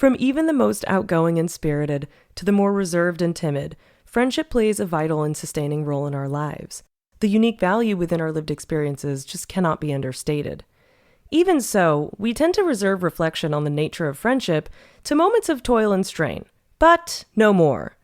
From even the most outgoing and spirited to the more reserved and timid, friendship plays a vital and sustaining role in our lives. The unique value within our lived experiences just cannot be understated. Even so, we tend to reserve reflection on the nature of friendship to moments of toil and strain. But no more.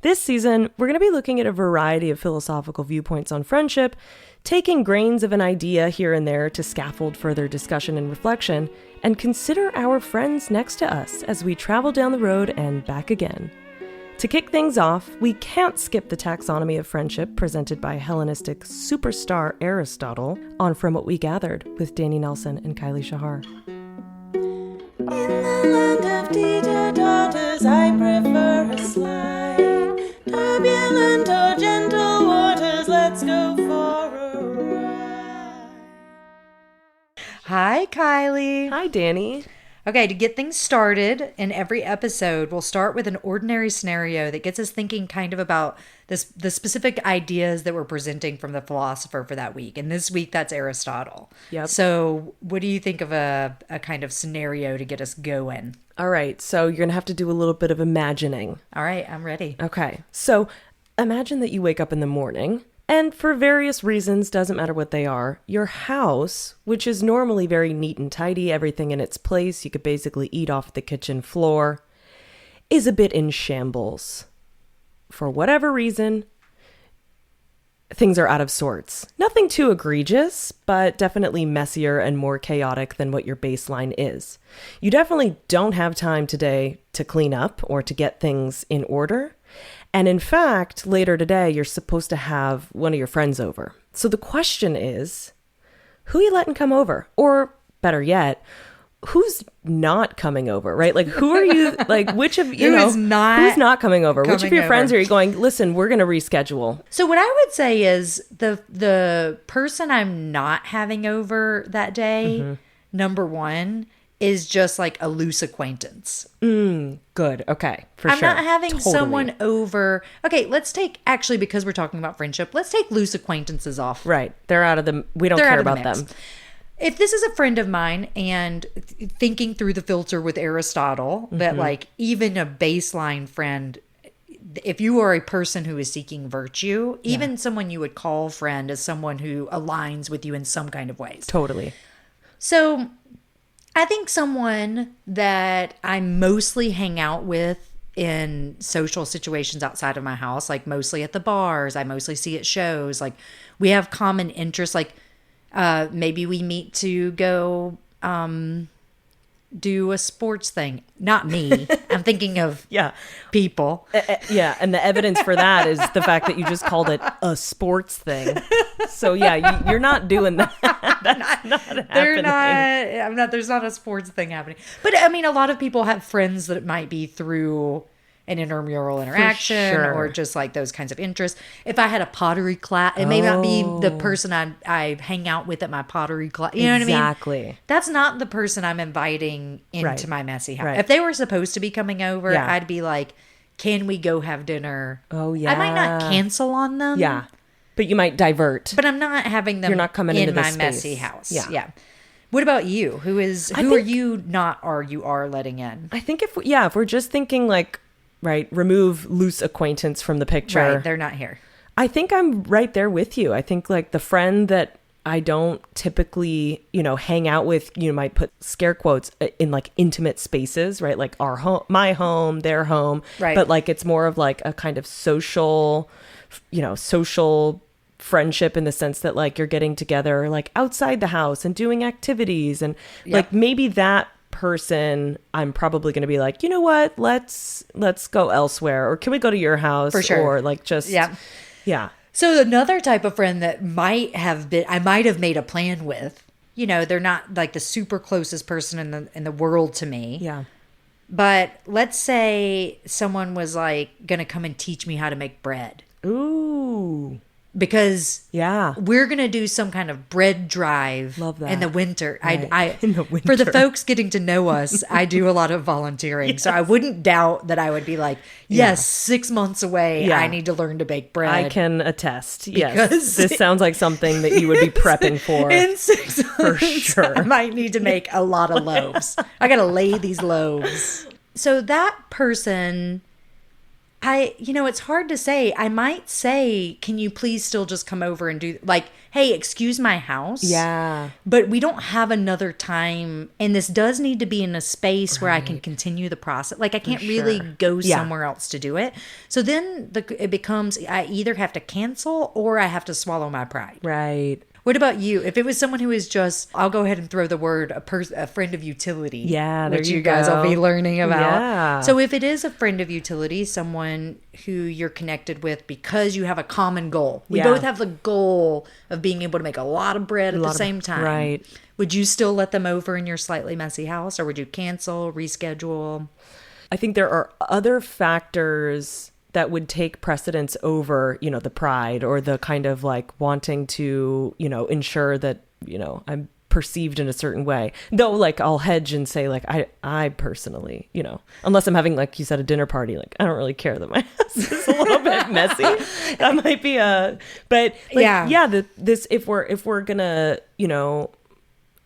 This season, we're going to be looking at a variety of philosophical viewpoints on friendship, taking grains of an idea here and there to scaffold further discussion and reflection, and consider our friends next to us as we travel down the road and back again. To kick things off, we can't skip the taxonomy of friendship presented by Hellenistic superstar Aristotle on From What We Gathered with Danny Nelson and Kylie Shahar. In the land of teeter totters, I prefer a slide. Turbulent or gentle waters, let's go for a ride. Hi, Kylie. Hi, Danny. Okay, to get things started, in every episode, we'll start with an ordinary scenario that gets us thinking kind of about the specific ideas that we're presenting from the philosopher for that week. And this week, that's Aristotle. Yep. So what do you think of a kind of scenario to get us going? All right, so you're going to have to do a little bit of imagining. All right, I'm ready. Okay, so imagine that you wake up in the morning, and for various reasons, doesn't matter what they are, your house, which is normally very neat and tidy, everything in its place, you could basically eat off the kitchen floor, is a bit in shambles. For whatever reason, things are out of sorts. Nothing too egregious, but definitely messier and more chaotic than what your baseline is. You definitely don't have time today to clean up or to get things in order. And in fact, later today, you're supposed to have one of your friends over. So the question is, who are you letting come over? Or better yet, who's not coming over, right? Like, who are you, like, which of, who's not coming over? Which of your friends are you going, listen, we're going to reschedule? So what I would say is the person I'm not having over that day, number one, is just like a loose acquaintance. Good. Okay. For I'm sure. not having Totally. someone over. Okay, let's take, actually, because we're talking about friendship, let's take loose acquaintances off. Right. They're out of the, we don't They're care out of the about mix. them. If this is a friend of mine and thinking through the filter with Aristotle, that like even a baseline friend, if you are a person who is seeking virtue, even someone you would call friend is someone who aligns with you in some kind of ways. Totally. So I think someone that I mostly hang out with in social situations outside of my house, like mostly at the bars, I mostly see at shows, like we have common interests, like maybe we meet to go do a sports thing. Not me. I'm thinking of people. And the evidence for that is the fact that you just called it a sports thing. So you're not doing that. That's not happening. There's not a sports thing happening. But I mean, a lot of people have friends that it might be through an intramural interaction or just like those kinds of interests. If I had a pottery class, it may not be the person I hang out with at my pottery class. You know what I mean? Exactly. That's not the person I'm inviting into my messy house. Right. If they were supposed to be coming over, I'd be like, can we go have dinner? Oh, yeah. I might not cancel on them. Yeah. But you might divert. But I'm not having them You're not coming in into my this messy space. house. Yeah. What about you? Who are you not or you are letting in? I think if we're just thinking like, right, remove loose acquaintance from the picture. Right, they're not here. I think I'm right there with you. I think like the friend that I don't typically, hang out with, might put scare quotes in like intimate spaces, right? Like our home, my home, their home. Right. But like it's more of like a kind of social friendship in the sense that like you're getting together like outside the house and doing activities and like maybe that person I'm probably going to be like, you know what, let's go elsewhere, or can we go to your house? For sure. Or like just So another type of friend that I might have made a plan with, they're not like the super closest person in the world to me, but let's say someone was like gonna come and teach me how to make bread. Ooh. Because Yeah. we're going to do some kind of bread drive. Love that. In the winter. Right. In the winter. For the folks getting to know us, I do a lot of volunteering. Yes. So I wouldn't doubt that I would be like, yes, 6 months away, Yeah. I need to learn to bake bread. I can attest. Yes. This sounds like something that you would be prepping for. In 6 months, For sure. I might need to make a lot of loaves. I got to lay these loaves. so that person, it's hard to say. I might say, can you please still just come over and do, like, hey, excuse my house? Yeah. But we don't have another time. And this does need to be in a space where I can continue the process. Like, I can't really go somewhere else to do it. So then it becomes, I either have to cancel or I have to swallow my pride. Right. What about you? If it was someone who is just, I'll go ahead and throw the word a friend of utility. Yeah, there which you guys go. will be learning about. Yeah. So if it is a friend of utility, someone who you're connected with because you have a common goal. We both have the goal of being able to make a lot of bread at the same time. Right. Would you still let them over in your slightly messy house, or would you cancel, reschedule? I think there are other factors that would take precedence over, the pride or the kind of like wanting to, ensure that, I'm perceived in a certain way. Though, like, I'll hedge and say, like, I personally, unless I'm having, like you said, a dinner party, like, I don't really care that my house is a little bit messy. That might be but like, this, if we're gonna,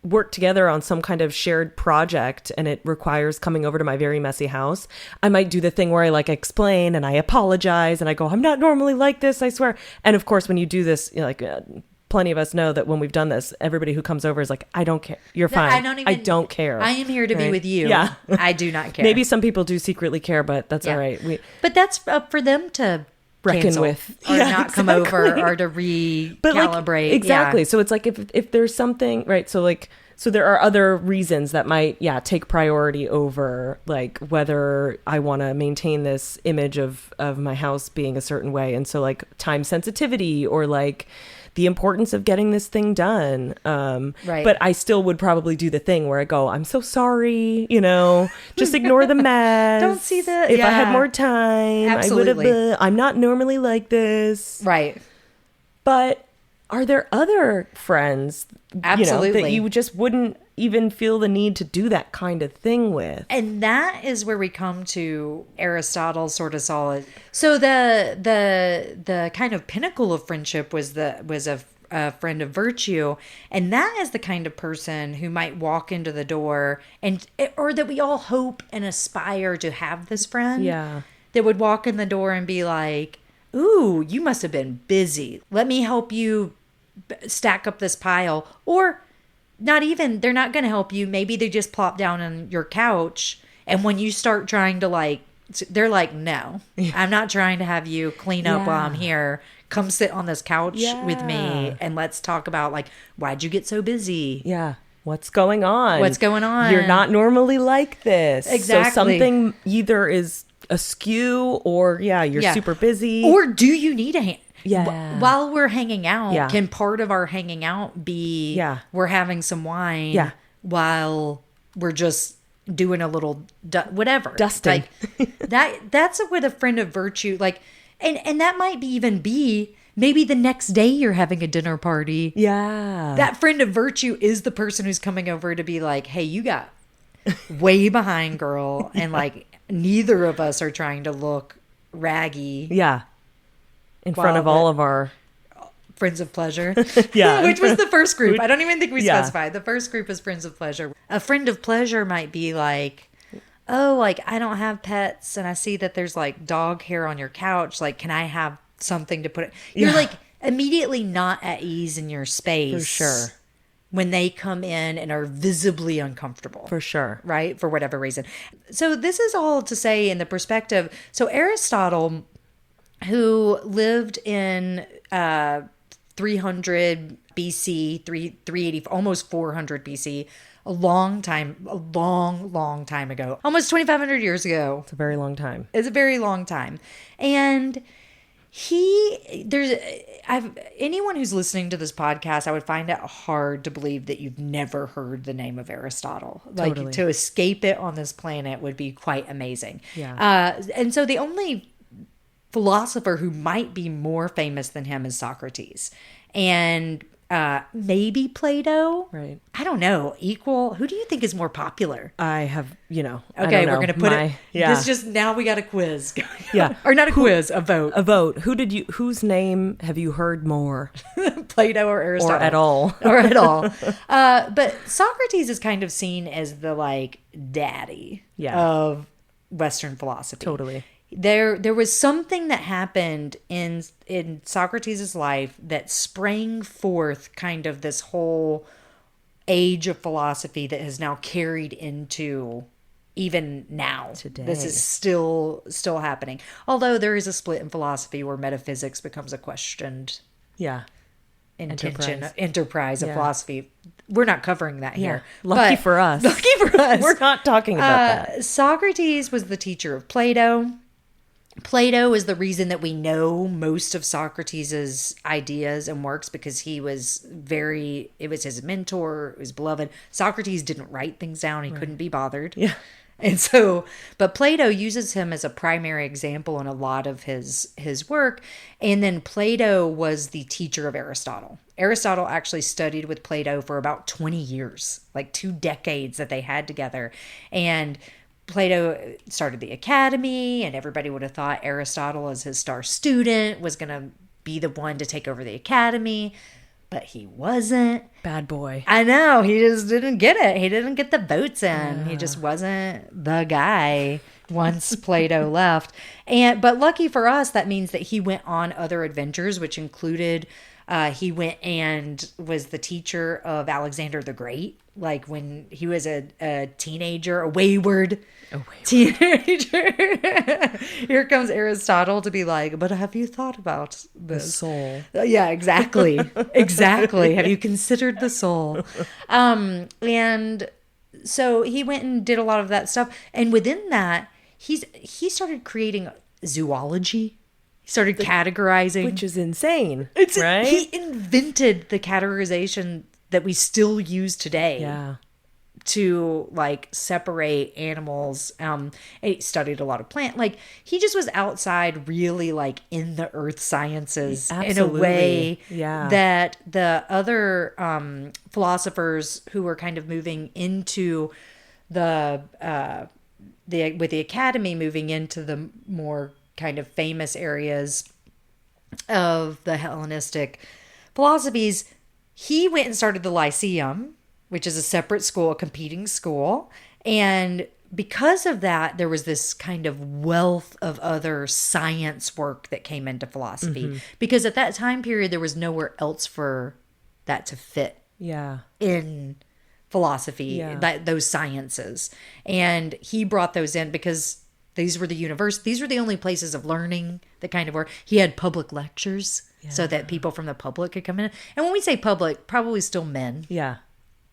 work together on some kind of shared project and it requires coming over to my very messy house, I might do the thing where I like explain and I apologize and I go, I'm not normally like this, I swear. And of course, when you do this, plenty of us know that when we've done this, everybody who comes over is like, I don't care. You're fine. I don't care. I am here to be with you. Yeah. I do not care. Maybe some people do secretly care, but that's all right. But that's up for them to reckon cancel with. or not come over or to recalibrate. But like, exactly. So it's like if there's something, right? So there are other reasons that might, take priority over like whether I want to maintain this image of my house being a certain way. And so like time sensitivity or like the importance of getting this thing done. Right. But I still would probably do the thing where I go, I'm so sorry, just ignore the mess. Don't see the, If I had more time, Absolutely. I would have, I'm not normally like this. Right. But are there other friends, Absolutely. that you just wouldn't even feel the need to do that kind of thing with? And that is where we come to Aristotle's sort of solid. So the kind of pinnacle of friendship was a friend of virtue, and that is the kind of person who might walk into the door or that we all hope and aspire to have this friend. Yeah. That would walk in the door and be like, "Ooh, you must have been busy. Let me help you stack up this pile." Or not even, they're not going to help you. Maybe they just plop down on your couch. And when you start trying to they're like, no, I'm not trying to have you clean up while I'm here. Come sit on this couch with me and let's talk about like, why'd you get so busy? Yeah. What's going on? What's going on? You're not normally like this. Exactly. So something either is askew or you're super busy. Or do you need a hand? Yeah. While we're hanging out, can part of our hanging out be we're having some wine while we're just doing a little whatever. Dusting. Like that's with a friend of virtue. Like, and that might be maybe the next day you're having a dinner party. Yeah. That friend of virtue is the person who's coming over to be like, hey, you got way behind, girl. And like, neither of us are trying to look raggy. Yeah. In front of all of our friends of pleasure. Yeah. Which was the first group. I don't even think we specified. The first group is friends of pleasure. A friend of pleasure might be like, oh, like I don't have pets and I see that there's like dog hair on your couch. Like, can I have something to put it? You're like immediately not at ease in your space. For sure. When they come in and are visibly uncomfortable. For sure. Right? For whatever reason. So this is all to say in the perspective. So Aristotle, who lived in 300 BC, 380, almost 400 BC, a long time ago, almost 2,500 years ago. It's a very long time. It's a very long time. And anyone who's listening to this podcast, I would find it hard to believe that you've never heard the name of Aristotle. Totally. Like to escape it on this planet would be quite amazing. Yeah. And so the only philosopher who might be more famous than him is Socrates. And maybe Plato. Right. I don't know. Equal. Who do you think is more popular? I have, Okay, we're going to put it. Yeah. This just, now we got a quiz. Yeah. Or not a quiz, a vote. A vote. Whose name have you heard more? Plato or Aristotle? Or at all. Or at all. But Socrates is kind of seen as the like daddy of Western philosophy. Totally. There was something that happened in Socrates' life that sprang forth kind of this whole age of philosophy that has now carried into even now. Today. This is still happening. Although there is a split in philosophy where metaphysics becomes a questioned Yeah. enterprise of Yeah. philosophy. We're not covering that here. Lucky for us. Lucky for us. We're not talking about that. Socrates was the teacher of Plato. Plato is the reason that we know most of Socrates' ideas and works because it was his mentor, his beloved. Socrates didn't write things down. He couldn't be bothered. Yeah. And so, but Plato uses him as a primary example in a lot of his work. And then Plato was the teacher of Aristotle. Aristotle actually studied with Plato for about 20 years, like 2 decades that they had together. And Plato started the academy, and everybody would have thought Aristotle, as his star student, was going to be the one to take over the academy. But he wasn't. Bad boy. I know. He just didn't get it. He didn't get the votes in. Yeah. He just wasn't the guy once Plato left. But lucky for us, that means that he went on other adventures, which included he went and was the teacher of Alexander the Great. Like when he was a teenager, a wayward teenager. Here comes Aristotle to be like, but have you thought about The this? soul. Yeah, exactly. Exactly. Have you considered the soul? And so he went and did a lot of that stuff. And within that, he started creating zoology. He started categorizing. Which is insane. Right? He invented the categorization that we still use today. Yeah. To like separate animals. He studied a lot of plant. Like he just was outside, really like in the earth sciences in a way that the other philosophers who were kind of moving into with the academy, moving into the more kind of famous areas of the Hellenistic philosophies. He went and started the Lyceum, which is a separate school, a competing school. And because of that, there was this kind of wealth of other science work that came into philosophy. Mm-hmm. Because at that time period, there was nowhere else for that to fit in philosophy, those sciences. And he brought those in because these were the only places of learning that kind of were. He had public lectures so that people from the public could come in. And when we say public, probably still men. Yeah.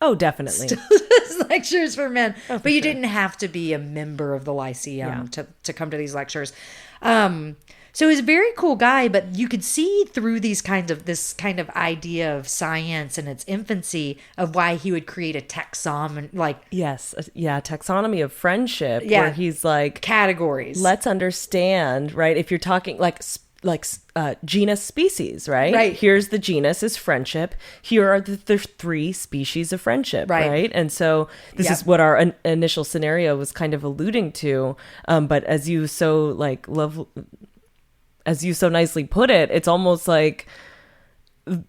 Oh, definitely. Still lectures for men. But you didn't have to be a member of the Lyceum to come to these lectures. So he was a very cool guy, but you could see through this kind of idea of science and its infancy of why he would create a taxonomy, taxonomy of friendship, where he's like categories. Let's understand, right? If you're talking like genus species, right? Right. Here's the genus is friendship. Here are the 3 species of friendship, right? And so this is what our initial scenario was kind of alluding to. But as you so nicely put it, it's almost like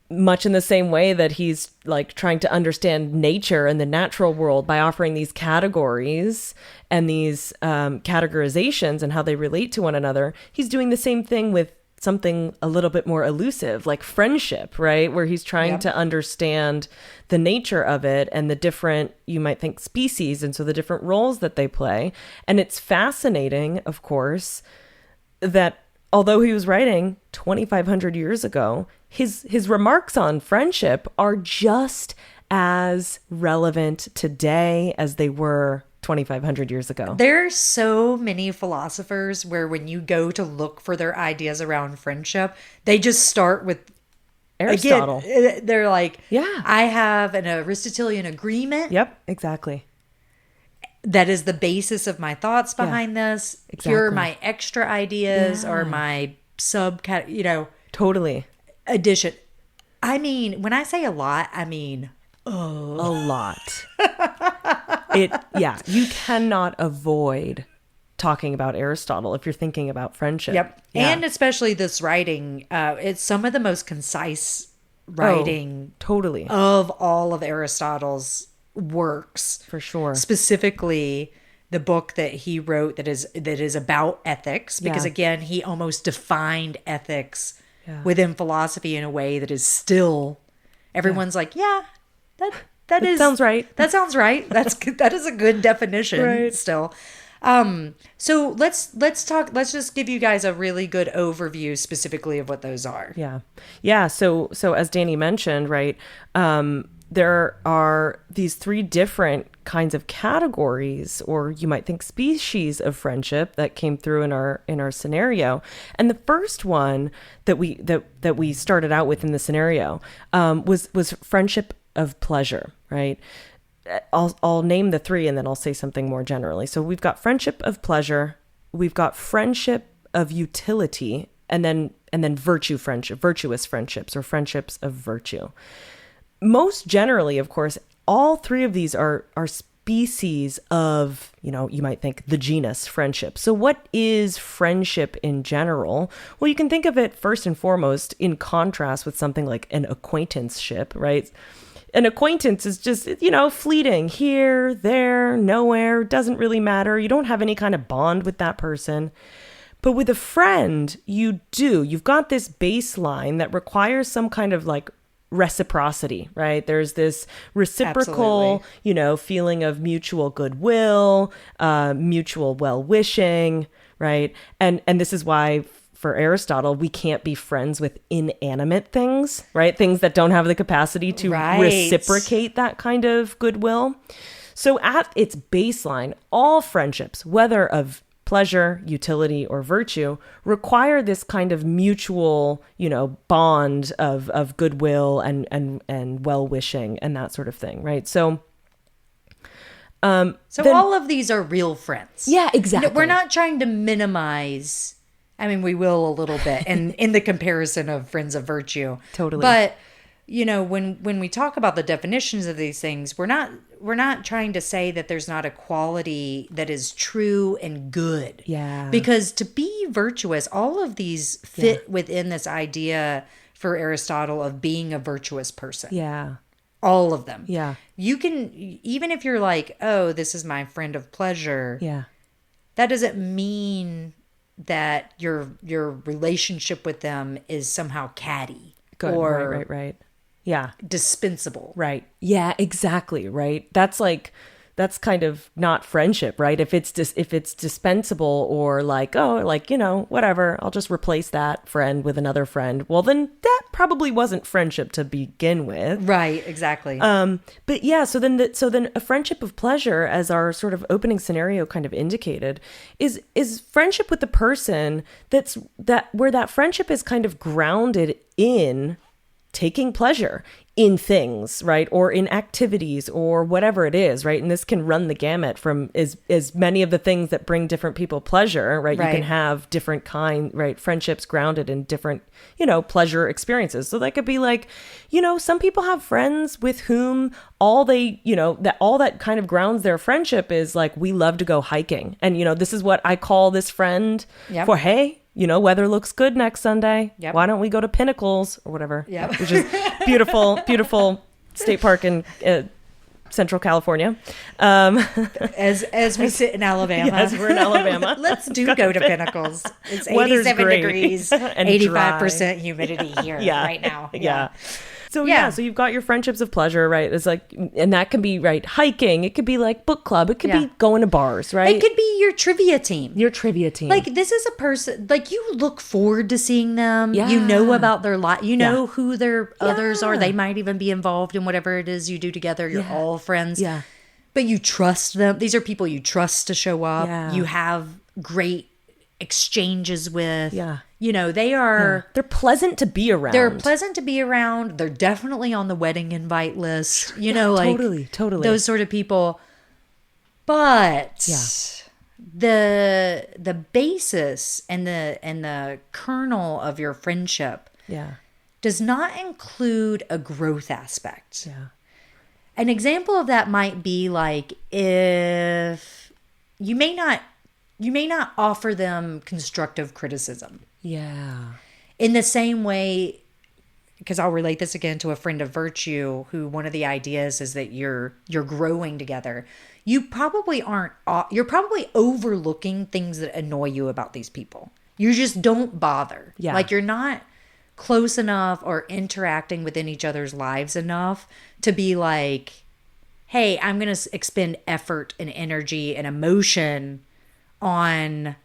much in the same way that he's like trying to understand nature and the natural world by offering these categories and these categorizations and how they relate to one another. He's doing the same thing with something a little bit more elusive, like friendship, right? Where he's trying to understand the nature of it and the different, you might think, species, and so the different roles that they play. And it's fascinating, of course, that although he was writing 2,500 years ago, his remarks on friendship are just as relevant today as they were 2,500 years ago. There are so many philosophers where when you go to look for their ideas around friendship, they just start with Aristotle. Again, they're like, I have an Aristotelian agreement. Yep, exactly. That is the basis of my thoughts behind this. Exactly. Here are my extra ideas or my totally addition. I mean, when I say a lot, I mean a lot. You cannot avoid talking about Aristotle if you're thinking about friendship. Yep. And especially this writing, it's some of the most concise writing totally of all of Aristotle's works. For sure. Specifically the book that he wrote that is about ethics, because again, he almost defined ethics within philosophy in a way that is still everyone's like, that sounds right. That sounds right. That is a good definition still. So let's just give you guys a really good overview specifically of what those are. Yeah. So as Danny mentioned, right, there are these 3 different kinds of categories, or you might think species of friendship that came through in our scenario. And the first one that we started out with in the scenario was friendship of pleasure, right? I'll name the 3 and then I'll say something more generally. So we've got friendship of pleasure, we've got friendship of utility, and then virtuous friendships, or friendships of virtue. Most generally, of course, all 3 of these are species of, you might think the genus friendship. So what is friendship in general? Well, you can think of it first and foremost in contrast with something like an acquaintanceship, right? An acquaintance is just, fleeting, here, there, nowhere, doesn't really matter. You don't have any kind of bond with that person. But with a friend, you do. You've got this baseline that requires some kind of like reciprocity, right? There's this reciprocal, feeling of mutual goodwill, mutual well-wishing, right? And this is why, for Aristotle, we can't be friends with inanimate things, right? Things that don't have the capacity to reciprocate that kind of goodwill. So at its baseline, all friendships, whether of pleasure, utility, or virtue, require this kind of mutual, bond of goodwill and well-wishing and that sort of thing, right? So all of these are real friends. Yeah, exactly. We're not trying to minimize. I mean, we will a little bit in the comparison of friends of virtue. Totally. But, when we talk about the definitions of these things, we're not trying to say that there's not a quality that is true and good. Yeah. Because to be virtuous, all of these fit within this idea for Aristotle of being a virtuous person. Yeah. All of them. Yeah. You can, even if you're like, oh, this is my friend of pleasure. Yeah. That doesn't mean that your relationship with them is somehow catty. Good. Or right. Yeah. dispensable. Right. Yeah, exactly. Right. That's kind of not friendship, right? If it's dispensable, or like, whatever, I'll just replace that friend with another friend. Well, then that probably wasn't friendship to begin with. Right. Exactly. But yeah, so then a friendship of pleasure, as our sort of opening scenario kind of indicated, is friendship with the person where that friendship is kind of grounded in taking pleasure in things, right? Or in activities or whatever it is, right? And this can run the gamut from as many of the things that bring different people pleasure, right? You can have different friendships grounded in different, pleasure experiences. So that could be like, some people have friends with whom all that kind of grounds their friendship is like, we love to go hiking. And, this is what I call this friend for, hey, weather looks good next Sunday. Yep. Why don't we go to Pinnacles or whatever? Yep. Which is beautiful state park in Central California. As we sit in Alabama. Yes, we're in Alabama. Let's go to Pinnacles. It's 87 degrees and 85% humidity here right now. Yeah. So so you've got your friendships of pleasure, right? It's like, and that can be hiking. It could be like book club. It could be going to bars, right? It could be your trivia team. Like this is a person, like you look forward to seeing them. Yeah. You know about their life. You know who their others are. They might even be involved in whatever it is you do together. You're all friends. Yeah. But you trust them. These are people you trust to show up. Yeah. You have great exchanges with. Yeah. They are... They're pleasant to be around. They're definitely on the wedding invite list. Totally. Those sort of people. But the basis and the kernel of your friendship does not include a growth aspect. Yeah. An example of that might be like if you may not offer them constructive criticism. Yeah. In the same way, because I'll relate this again to a friend of virtue who one of the ideas is that you're growing together. You're probably overlooking things that annoy you about these people. You just don't bother. Yeah. Like you're not close enough or interacting within each other's lives enough to be like, hey, I'm going to expend effort and energy and emotion on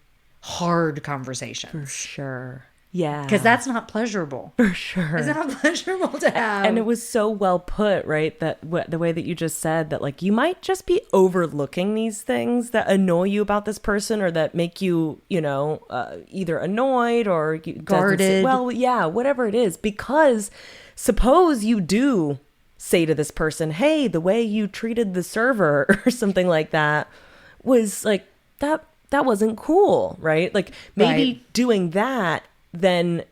hard conversations. For sure. Yeah. Because that's not pleasurable. For sure. It's not pleasurable to have. And it was so well put, right? That the way that you just said that, like, you might just be overlooking these things that annoy you about this person or that make you, either annoyed or guarded. Well, yeah, whatever it is. Because suppose you do say to this person, hey, the way you treated the server or something like that was like, that wasn't cool, right? Like maybe doing that then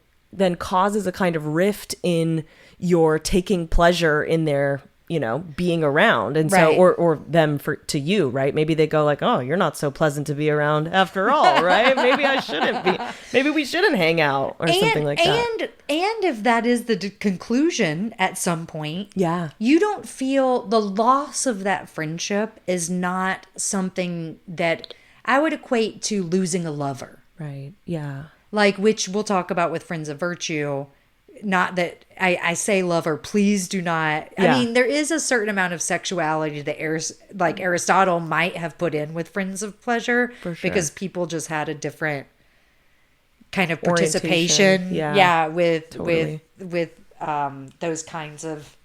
causes a kind of rift in your taking pleasure in their, being around. And so, or them to you, right? Maybe they go like, oh, you're not so pleasant to be around after all, right? Maybe I shouldn't be. Maybe we shouldn't hang out or something like that. And if that is the conclusion at some point, yeah, you don't feel the loss of that friendship is not something that I would equate to losing a lover. Right. Yeah. Like, which we'll talk about with Friends of Virtue. Not that I say lover, please do not. Yeah. I mean, there is a certain amount of sexuality that Aristotle might have put in with Friends of Pleasure. For sure. Because people just had a different kind of participation. Yeah. With Totally. with those kinds of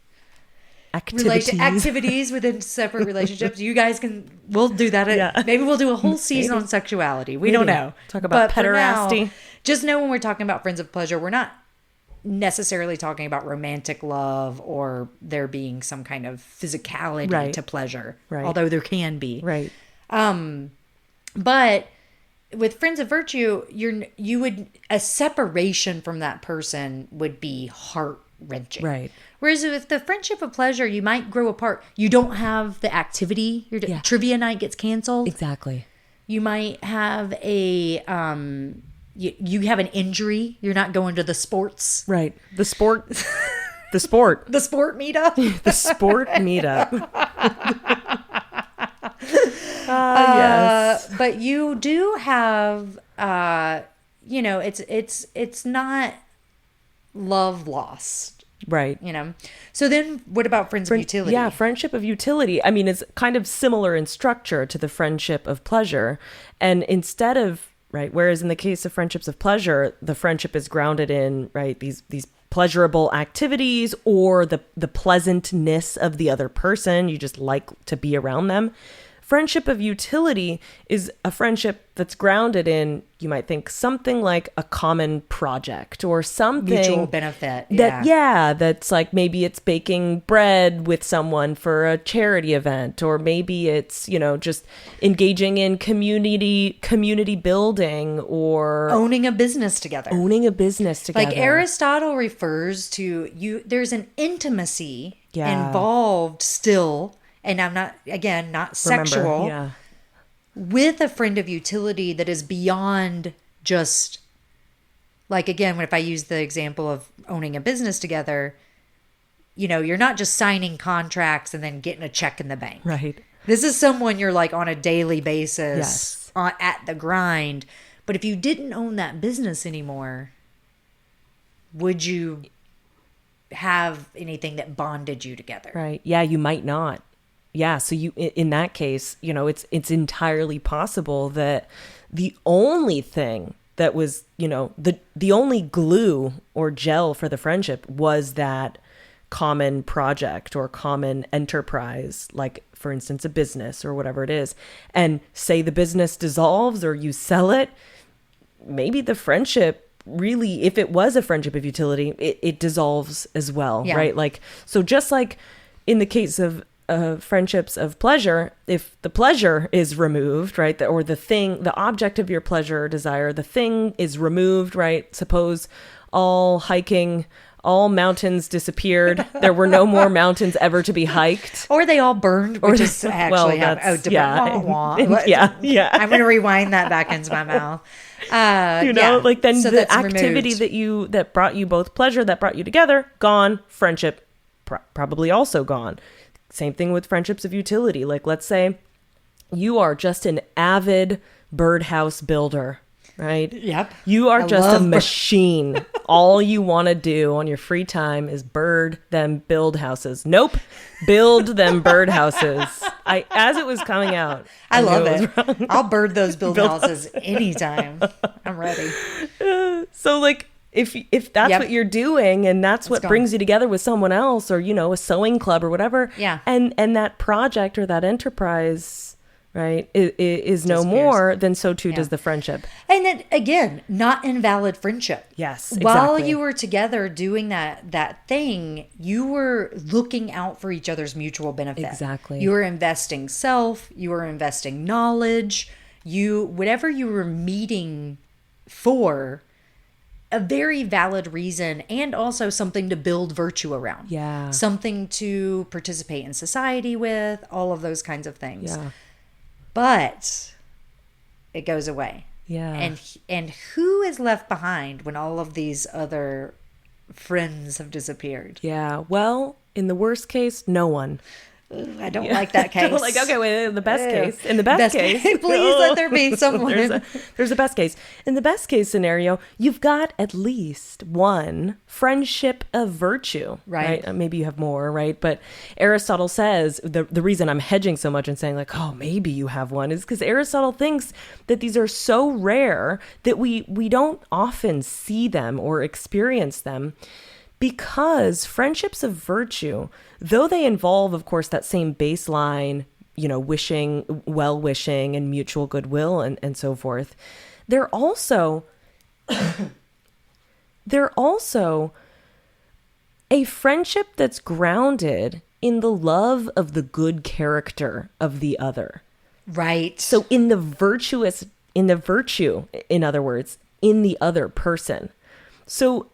activities within separate relationships. You guys we'll do that. Maybe we'll do a whole season on sexuality. We don't know. Talk about pederasty. Now, just know when we're talking about Friends of Pleasure, we're not necessarily talking about romantic love or there being some kind of physicality to pleasure. Right. Although there can be. Right. But with Friends of Virtue, a separation from that person would be heart-wrenching. Right. Whereas with the friendship of pleasure, you might grow apart. You don't have the activity. Your trivia night gets canceled. Exactly. You might have you have an injury. You're not going to the sports. Right. The sport. The sport. The sport meetup. The sport meetup. Yes. But you do have, it's not love lost. Right. So then what about Friends of Utility? Yeah, friendship of utility. I mean, it's kind of similar in structure to the friendship of pleasure. And instead of, whereas in the case of friendships of pleasure, the friendship is grounded in, these pleasurable activities or the pleasantness of the other person. You just like to be around them. Friendship of utility is a friendship that's grounded in, you might think, something like a common project or something. Mutual benefit. That's like maybe it's baking bread with someone for a charity event, or maybe it's, just engaging in community building or owning a business together. Like Aristotle refers to there's an intimacy involved still. And I'm not sexual, with a friend of utility that is beyond just, like, again, if I use the example of owning a business together, you're not just signing contracts and then getting a check in the bank. Right. This is someone you're like on a daily basis at the grind. But if you didn't own that business anymore, would you have anything that bonded you together? Right. Yeah, you might not. Yeah, so in that case, it's entirely possible that the only thing that was, the only glue or gel for the friendship was that common project or common enterprise, like, for instance, a business or whatever it is. And say the business dissolves or you sell it, maybe the friendship really, if it was a friendship of utility, it dissolves as well, right? Like, so just like in the case of friendships of pleasure, if the pleasure is removed, right, or the object of your pleasure or desire, the thing is removed, right? Suppose all hiking All mountains disappeared. There were no more mountains ever to be hiked. Or they all burned, which is actually yeah. Yeah. I'm going to rewind that back into my mouth. Like then So the that's activity removed. that brought you both pleasure, that brought you together, gone. Friendship probably also gone. Same thing with friendships of utility. Like, let's say you are just an avid birdhouse builder, right? Yep. You are I just a love machine. All you want to do on your free time is build houses. Nope. Build them birdhouses. As it was coming out, I love knew it. was wrong. I'll bird those houses anytime. I'm ready. So like if that's Yep. what you're doing and that's what gone. brings you together with someone else, or a sewing club or whatever, Yeah. and that project or that enterprise, right, is no Disappears. more, then so too does the friendship. And then again, not invalid friendship. Yes, While exactly. you were together doing that thing, you were looking out for each other's mutual benefit. Exactly. You were investing self, you were investing knowledge, whatever you were meeting for, a very valid reason, and also something to build virtue around. Yeah. Something to participate in society with, all of those kinds of things. Yeah. But it goes away. Yeah. And who is left behind when all of these other friends have disappeared? Yeah. Well, in the worst case, no one. I don't like that case. Like, okay, wait, in the best case. In the best case. Please let there be someone. There's a best case. In the best case scenario, you've got at least one friendship of virtue. Right. Maybe you have more, right? But Aristotle says the reason I'm hedging so much and saying like, oh, maybe you have one is because Aristotle thinks that these are so rare that we don't often see them or experience them. Because friendships of virtue, though they involve, of course, that same baseline, wishing, well-wishing and mutual goodwill and so forth, they're also a friendship that's grounded in the love of the good character of the other. Right. So in the virtue, in other words, in the other person. So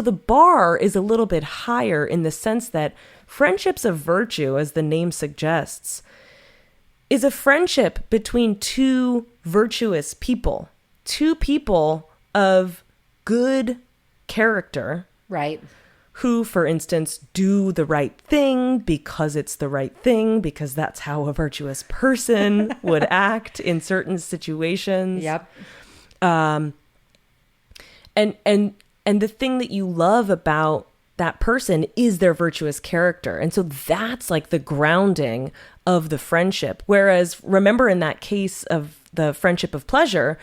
the bar is a little bit higher in the sense that friendships of virtue, as the name suggests, is a friendship between two virtuous people, two people of good character, right. who, for instance, do the right thing because it's the right thing, because that's how a virtuous person would act in certain situations. Yep. And the thing that you love about that person is their virtuous character. And so that's like the grounding of the friendship. Whereas remember in that case of the friendship of pleasure,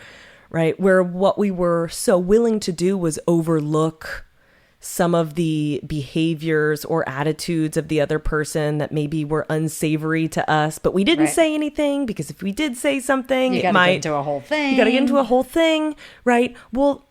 right, where what we were so willing to do was overlook some of the behaviors or attitudes of the other person that maybe were unsavory to us, but we didn't say anything because if we did say something, You got to get into a whole thing. You got to get into a whole thing, right? Well,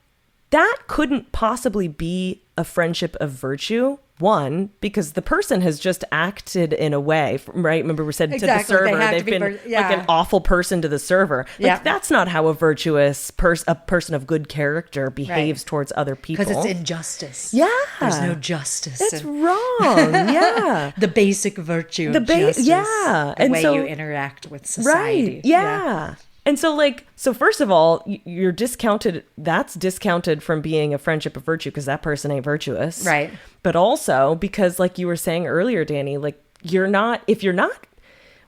that couldn't possibly be a friendship of virtue. One, because the person has just acted in a way, right? Remember we said to the Exactly. server, They have they've to be been yeah. like an awful person to the server. Like Yeah. that's not how a virtuous a person of good character behaves towards other people. Because it's injustice. Yeah. There's no justice. That's and wrong. Yeah. the basic virtue of justice. Yeah. The And way so- you interact with society. Right. Yeah. And so first of all, you're discounted. That's discounted from being a friendship of virtue because that person ain't virtuous. Right. But also because like you were saying earlier, Danny, like if you're not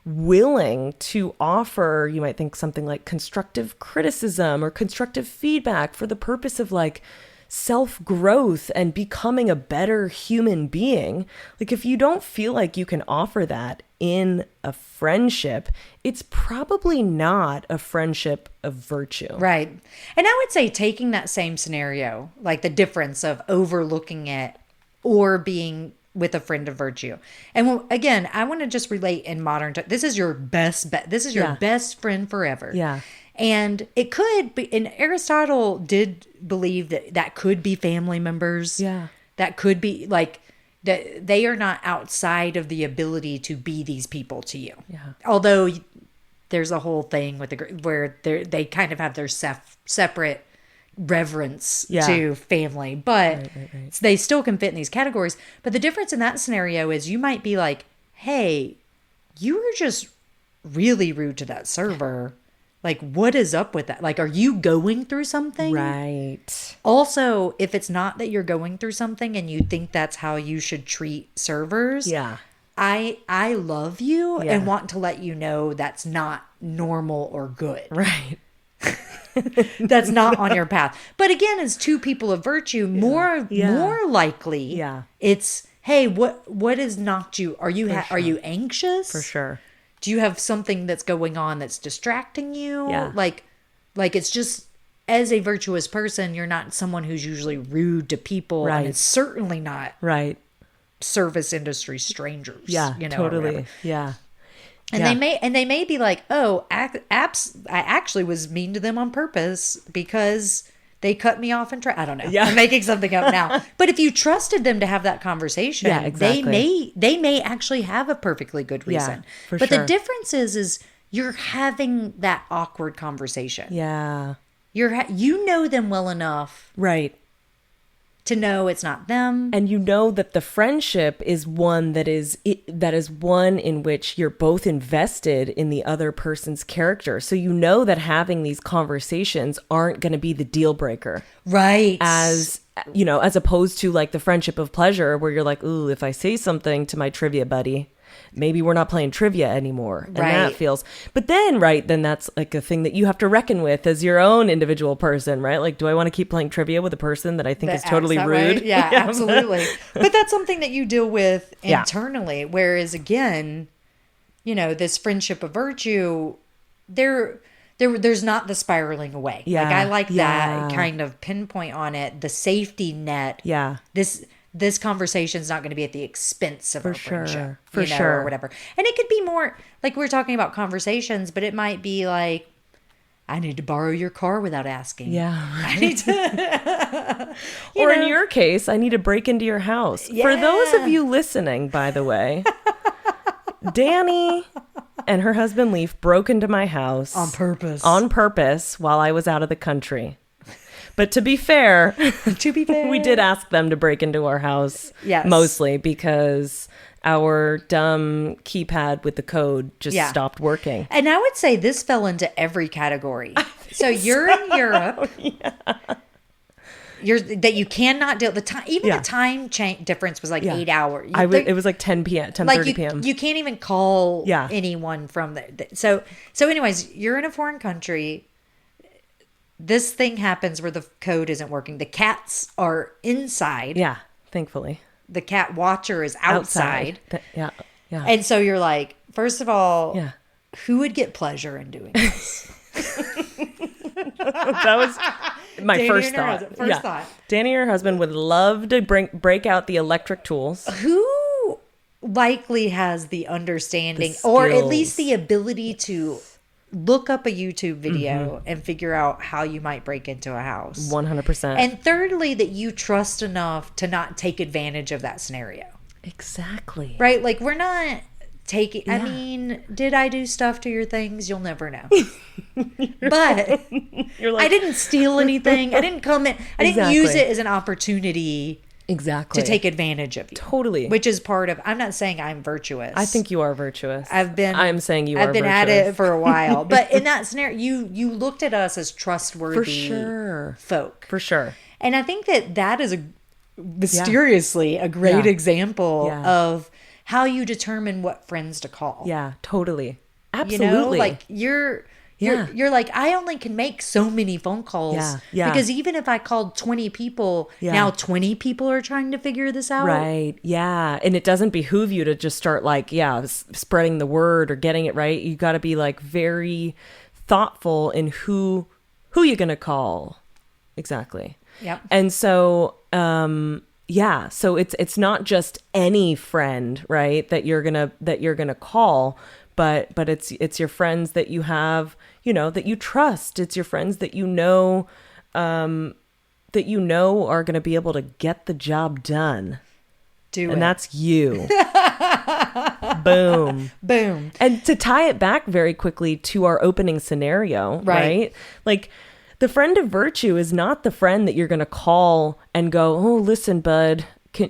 willing to offer, you might think something like constructive criticism or constructive feedback for the purpose of like self-growth and becoming a better human being. Like if you don't feel like you can offer that in a friendship, it's probably not a friendship of virtue. Right. And I would say taking that same scenario, like the difference of overlooking it or being with a friend of virtue. And again, I want to just relate in modern time. This is your best this is your Yeah. best friend forever. Yeah. And it could be, and Aristotle did believe that could be family members. Yeah. That could be like that they are not outside of the ability to be these people to you. Yeah. Although there's a whole thing with where they kind of have their separate reverence Yeah. to family, but Right. they still can fit in these categories. But the difference in that scenario is you might be like, hey, you were just really rude to that server. Like, what is up with that? Like, are you going through something? Right. Also, if it's not that you're going through something and you think that's how you should treat servers, Yeah. I love you Yeah. and want to let you know that's not normal or good. Right. That's not on your path. But again, as two people of virtue, more likely, Yeah. it's, hey, what has knocked you? Are you are you anxious? For sure. Do you have something that's going on that's distracting you? Yeah. Like it's just, as a virtuous person, you're not someone who's usually rude to people, Right. and it's certainly not Right. service industry strangers. Yeah. you know, or Totally. whatever. Yeah. And Yeah. they may be like, oh, apps, I actually was mean to them on purpose because they cut me off and I don't know. Yeah. I'm making something up now. But if you trusted them to have that conversation, Yeah, exactly. they may actually have a perfectly good reason. for but sure. the difference is you're having that awkward conversation. Yeah. You know them well enough Right. to know it's not them. And you know that the friendship is one that is one in which you're both invested in the other person's character. So you know that having these conversations aren't going to be the deal breaker. Right. As opposed to like the friendship of pleasure where you're like, ooh, if I say something to my trivia buddy, maybe we're not playing trivia anymore. And that Right. feels, but then that's like a thing that you have to reckon with as your own individual person, right? Like, do I want to keep playing trivia with a person that I think is That totally acts that rude? way. Yeah, absolutely. But that's something that you deal with Yeah. internally. Whereas again, this friendship of virtue, there's not the spiraling away. Yeah. Like I like Yeah. that kind of pinpoint on it, the safety net. Yeah. This conversation's not going to be at the expense of our sure. friendship, For sure. or whatever. And it could be more like we're talking about conversations, but it might be like, I need to borrow your car without asking. Yeah. I need to. Or in your case, I need to break into your house. For those of you listening, by the way, Danny and her husband Leaf broke into my house On purpose. while I was out of the country. But to be fair, we did ask them to break into our house. Yes. Mostly because our dumb keypad with the code just stopped working. And I would say this fell into every category. So you're in Europe. That you cannot deal the time. Even the time difference was like 8 hours. It was like 10 p.m. 10:30 p.m. You can't even call Yeah. anyone from there. So anyways, you're in a foreign country. This thing happens where the code isn't working. The cats are inside. Yeah, thankfully. The cat watcher is outside. Yeah. And so you're like, first of all, Yeah. who would get pleasure in doing this? That was my Danny first and her thought. husband- first thought. Danny and her husband would love to break out the electric tools. Who likely has the understanding The or at skills. least the ability to look up a YouTube video and figure out how you might break into a house? 100%. And thirdly, that you trust enough to not take advantage of that scenario. Exactly. Right? Like we're not taking, I mean, did I do stuff to your things? You'll never know. But You're like, I didn't steal anything. I didn't come in. I didn't use Exactly. it as an opportunity exactly. to take advantage of you. Totally. Which is part of, I'm not saying I'm virtuous. I think you are virtuous. I'm saying you are I've been virtuous. at it for a while. But in that scenario, you looked at us as trustworthy For sure. folk. For sure. And I think that is mysteriously a great Yeah. example Yeah. of how you determine what friends to call. Yeah, totally. You Absolutely. know, like you're like, I only can make so many phone calls. Yeah, yeah. Because even if I called 20 people, Yeah. now 20 people are trying to figure this out. Right. Yeah. And it doesn't behoove you to just start like, spreading the word or getting it right. You got to be like very thoughtful in who you're going to call. Exactly. Yep. And so, so it's not just any friend, right? That you're going to call, but it's your friends that you have, that you trust. It's your friends that are going to be able to get the job done. And that's you. Boom. Boom. And to tie it back very quickly to our opening scenario, right? Like The friend of virtue is not the friend that you're going to call and go, oh, listen, bud,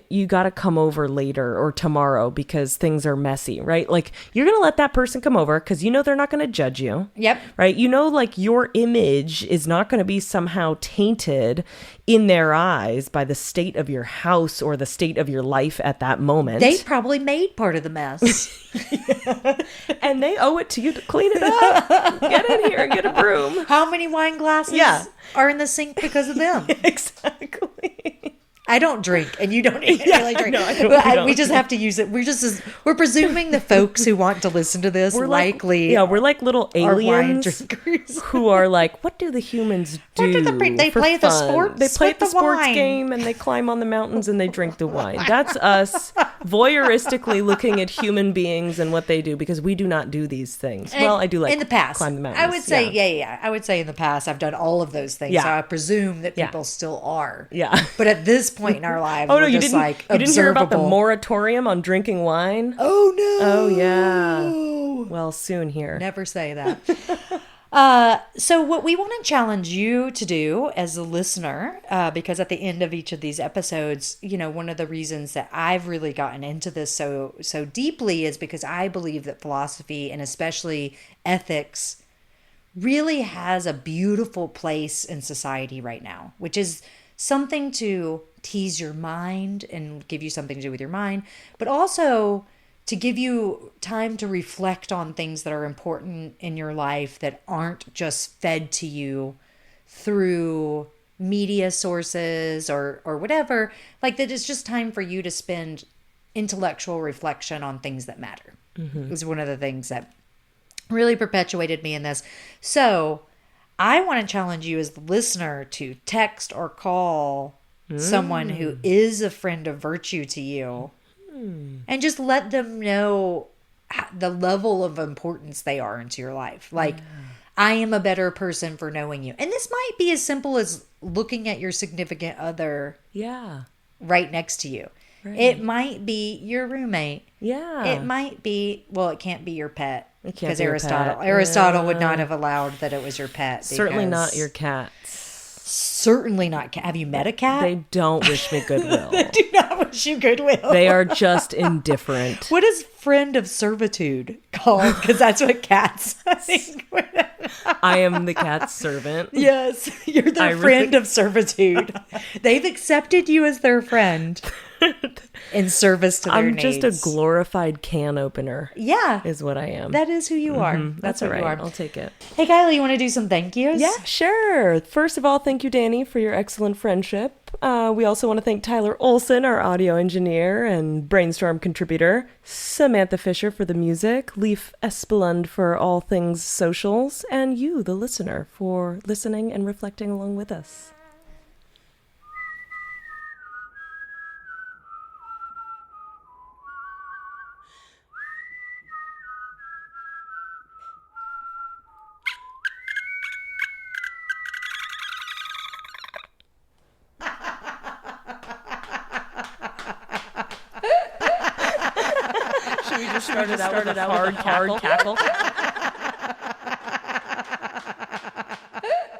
you got to come over later or tomorrow because things are messy, right? Like, you're going to let that person come over because you know they're not going to judge you. Yep. Right? You know, like, your image is not going to be somehow tainted in their eyes by the state of your house or the state of your life at that moment. They probably made part of the mess. And they owe it to you to clean it up. Get in here and get a broom. How many wine glasses are in the sink because of them? Exactly. I don't drink, and you don't really drink. No, we don't. We just have to use it. We're presuming the folks who want to listen to this We're likely we're like little are wine aliens drinkers. who are like, what do the humans do? They for play the fun? sports. They play with the sports wine. game, and they climb on the mountains and they drink the wine. That's us voyeuristically looking at human beings and what they do, because we do not do these things. And well, I do like in the past. climb the mountains. I would say, I would say in the past I've done all of those things. Yeah. So I presume that people still are. Yeah. But at this point in our lives, Oh no, we're you just didn't. like You didn't hear about the observable. moratorium on drinking wine? Oh no! Oh yeah. Well, soon here. Never say that. So what we want to challenge you to do as a listener, because at the end of each of these episodes, you know, one of the reasons that I've really gotten into this so deeply is because I believe that philosophy, and especially ethics, really has a beautiful place in society right now, which is something to tease your mind and give you something to do with your mind, but also to give you time to reflect on things that are important in your life that aren't just fed to you through media sources or whatever. Like, that it's just time for you to spend intellectual reflection on things that matter. It was one of the things that really perpetuated me in this. So I want to challenge you as the listener to text or call someone who is a friend of virtue to you and just let them know the level of importance they are into your life. Like, I am a better person for knowing you. And this might be as simple as looking at your significant other right next to you. Right. It might be your roommate. Yeah. It might be, well, it can't be your pet. Because be your Aristotle. pet. Aristotle would not have allowed that it was your pet. Certainly not your cat. Certainly not. Have you met a cat? They don't wish me goodwill. They do not wish you goodwill. They are just indifferent. What is friend of servitude called? Because that's what cats, I think. I am the cat's servant. Yes, you're their friend of servitude. They've accepted you as their friend in service to their needs. I'm just a glorified can opener. Yeah. Is what I am. That is who you are. That's all right. I'll take it. Hey, Kylie, you want to do some thank yous? Yeah, sure. First of all, thank you, Danny, for your excellent friendship. We also want to thank Tyler Olson, our audio engineer and Brainstorm contributor, Samantha Fisher for the music, Leaf Espelund for all things socials, and you, the listener, for listening and reflecting along with us. Should we just start it out with a hard cackle?